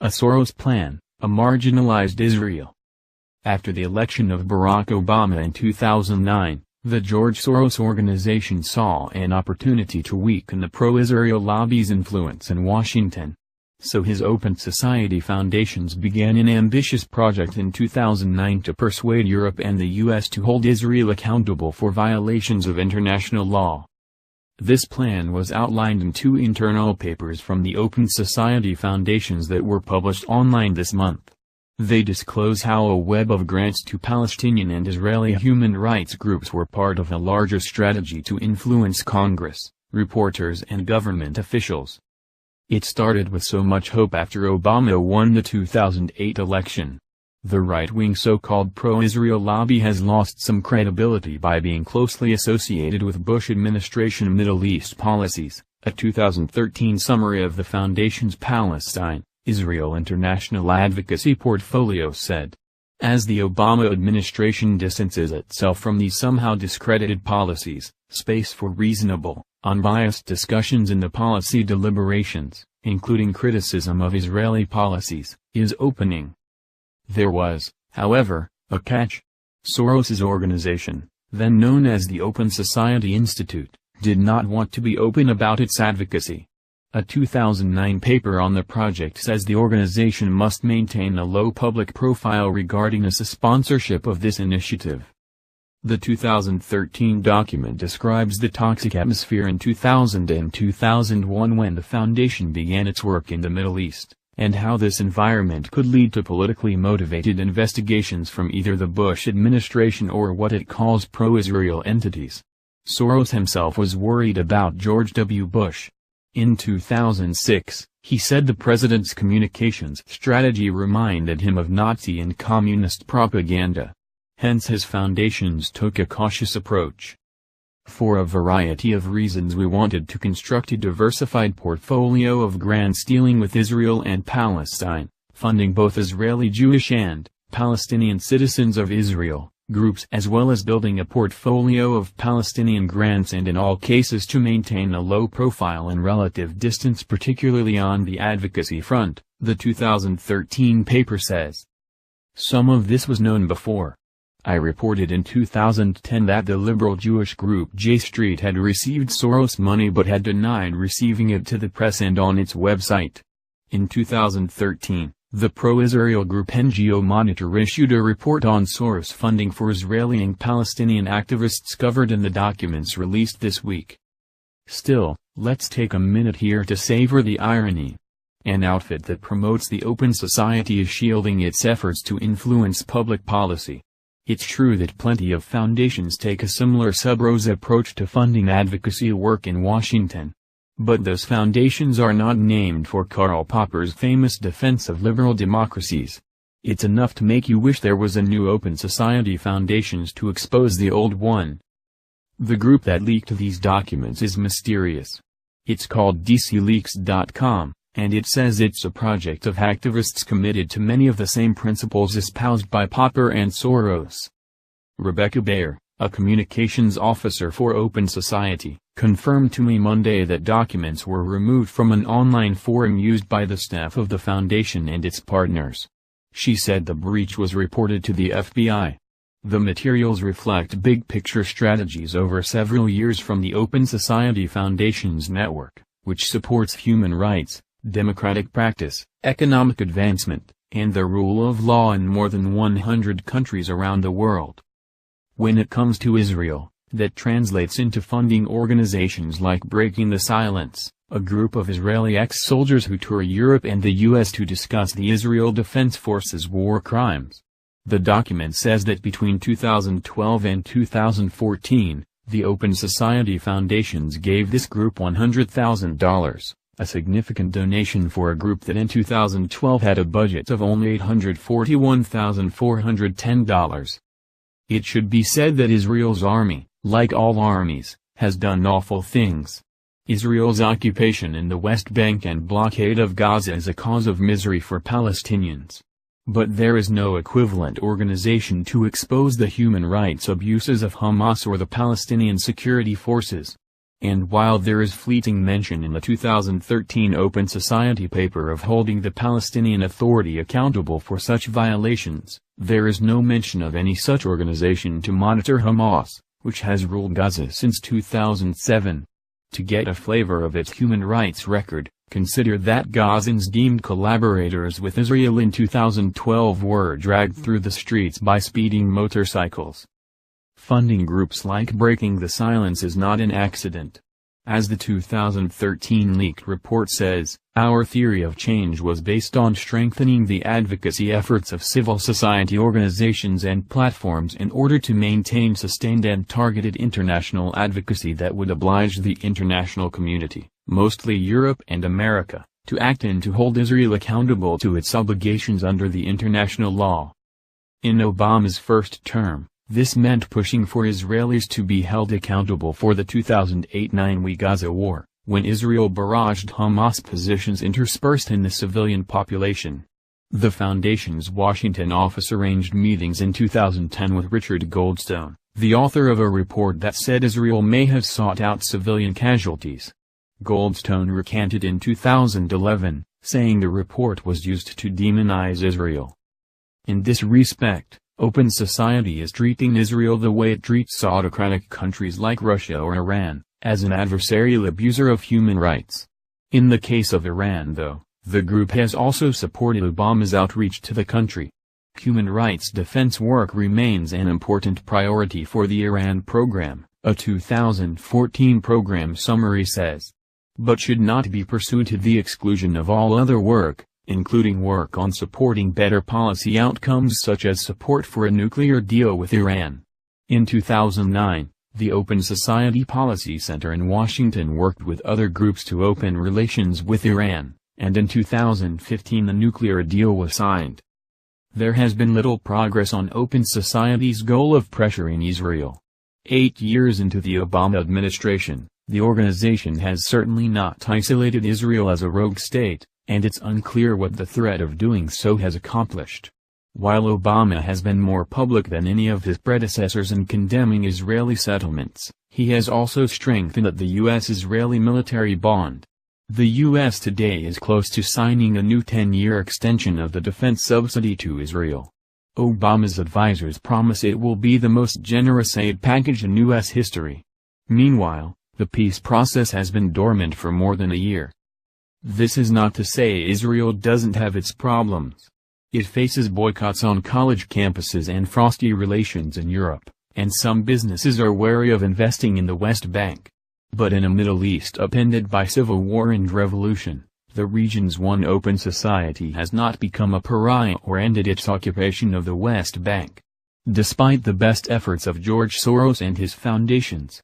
A Soros plan, a marginalized Israel. After the election of Barack Obama in 2009, the George Soros organization saw an opportunity to weaken the pro-Israel lobby's influence in Washington. So his Open Society Foundations began an ambitious project in 2009 to persuade Europe and the US to hold Israel accountable for violations of international law. This plan was outlined in 2 internal papers from the Open Society Foundations that were published online this month. They disclose how a web of grants to Palestinian and Israeli human rights groups were part of a larger strategy to influence Congress, reporters and government officials. It started with so much hope after Obama won the 2008 election. The right-wing so-called pro-Israel lobby has lost some credibility by being closely associated with Bush administration Middle East policies, a 2013 summary of the Foundation's Palestine, Israel International Advocacy portfolio said. As the Obama administration distances itself from these somehow discredited policies, space for reasonable, unbiased discussions in the policy deliberations, including criticism of Israeli policies, is opening. There was, however, a catch. Soros's organization, then known as the Open Society Institute, did not want to be open about its advocacy. A 2009 paper on the project says the organization must maintain a low public profile regarding its sponsorship of this initiative. The 2013 document describes the toxic atmosphere in 2000 and 2001 when the foundation began its work in the Middle East, and how this environment could lead to politically motivated investigations from either the Bush administration or what it calls pro-Israel entities. Soros himself was worried about George W. Bush. In 2006, he said the president's communications strategy reminded him of Nazi and communist propaganda. Hence his foundations took a cautious approach. For a variety of reasons we wanted to construct a diversified portfolio of grants dealing with Israel and Palestine, funding both Israeli Jewish and Palestinian citizens of Israel groups as well as building a portfolio of Palestinian grants and in all cases to maintain a low profile and relative distance particularly on the advocacy front, the 2013 paper says. Some of this was known before. I reported in 2010 that the liberal Jewish group J Street had received Soros money but had denied receiving it to the press and on its website. In 2013, the pro-Israel group NGO Monitor issued a report on Soros funding for Israeli and Palestinian activists covered in the documents released this week. Still, let's take a minute here to savor the irony. An outfit that promotes the Open Society is shielding its efforts to influence public policy. It's true that plenty of foundations take a similar sub-rosa approach to funding advocacy work in Washington. But those foundations are not named for Karl Popper's famous defense of liberal democracies. It's enough to make you wish there was a new Open Society Foundations to expose the old one. The group that leaked these documents is mysterious. It's called DCLeaks.com, and it says it's a project of activists committed to many of the same principles espoused by Popper and Soros. Rebecca Bayer, a communications officer for Open Society, confirmed to me Monday that documents were removed from an online forum used by the staff of the foundation and its partners. She said the breach was reported to the FBI. The materials reflect big-picture strategies over several years from the Open Society Foundations network, which supports human rights, democratic practice, economic advancement, and the rule of law in more than 100 countries around the world. When it comes to Israel, that translates into funding organizations like Breaking the Silence, a group of Israeli ex-soldiers who tour Europe and the US to discuss the Israel Defense Forces war crimes. The document says that between 2012 and 2014, the Open Society Foundations gave this group $100,000, a significant donation for a group that in 2012 had a budget of only $841,410. It should be said that Israel's army, like all armies, has done awful things. Israel's occupation in the West Bank and blockade of Gaza is a cause of misery for Palestinians. But there is no equivalent organization to expose the human rights abuses of Hamas or the Palestinian Security Forces. And while there is fleeting mention in the 2013 Open Society paper of holding the Palestinian Authority accountable for such violations, there is no mention of any such organization to monitor Hamas, which has ruled Gaza since 2007. To get a flavor of its human rights record, consider that Gazans deemed collaborators with Israel in 2012 were dragged through the streets by speeding motorcycles. Funding groups like Breaking the Silence is not an accident. As the 2013 leaked report says, our theory of change was based on strengthening the advocacy efforts of civil society organizations and platforms in order to maintain sustained and targeted international advocacy that would oblige the international community, mostly Europe and America, to act and to hold Israel accountable to its obligations under the international law. In Obama's first term, this meant pushing for Israelis to be held accountable for the 2008-9 Gaza war, when Israel barraged Hamas positions interspersed in the civilian population. The Foundation's Washington office arranged meetings in 2010 with Richard Goldstone, the author of a report that said Israel may have sought out civilian casualties. Goldstone recanted in 2011, saying the report was used to demonize Israel. In this respect, Open Society is treating Israel the way it treats autocratic countries like Russia or Iran, as an adversarial abuser of human rights. In the case of Iran though, the group has also supported Obama's outreach to the country. Human rights defense work remains an important priority for the Iran program, a 2014 program summary says. But should not be pursued to the exclusion of all other work, including work on supporting better policy outcomes such as support for a nuclear deal with Iran. In 2009, the Open Society Policy Center in Washington worked with other groups to open relations with Iran, and in 2015 the nuclear deal was signed. There has been little progress on Open Society's goal of pressuring Israel. 8 years into the Obama administration, the organization has certainly not isolated Israel as a rogue state, and it's unclear what the threat of doing so has accomplished. While Obama has been more public than any of his predecessors in condemning Israeli settlements, he has also strengthened the U.S.-Israeli military bond. The U.S. today is close to signing a new 10-year extension of the defense subsidy to Israel. Obama's advisors promise it will be the most generous aid package in U.S. history. Meanwhile, the peace process has been dormant for more than a year. This is not to say Israel doesn't have its problems. It faces boycotts on college campuses and frosty relations in Europe, and some businesses are wary of investing in the West Bank. But in a Middle East upended by civil war and revolution, the region's one open society has not become a pariah or ended its occupation of the West Bank. Despite the best efforts of George Soros and his foundations.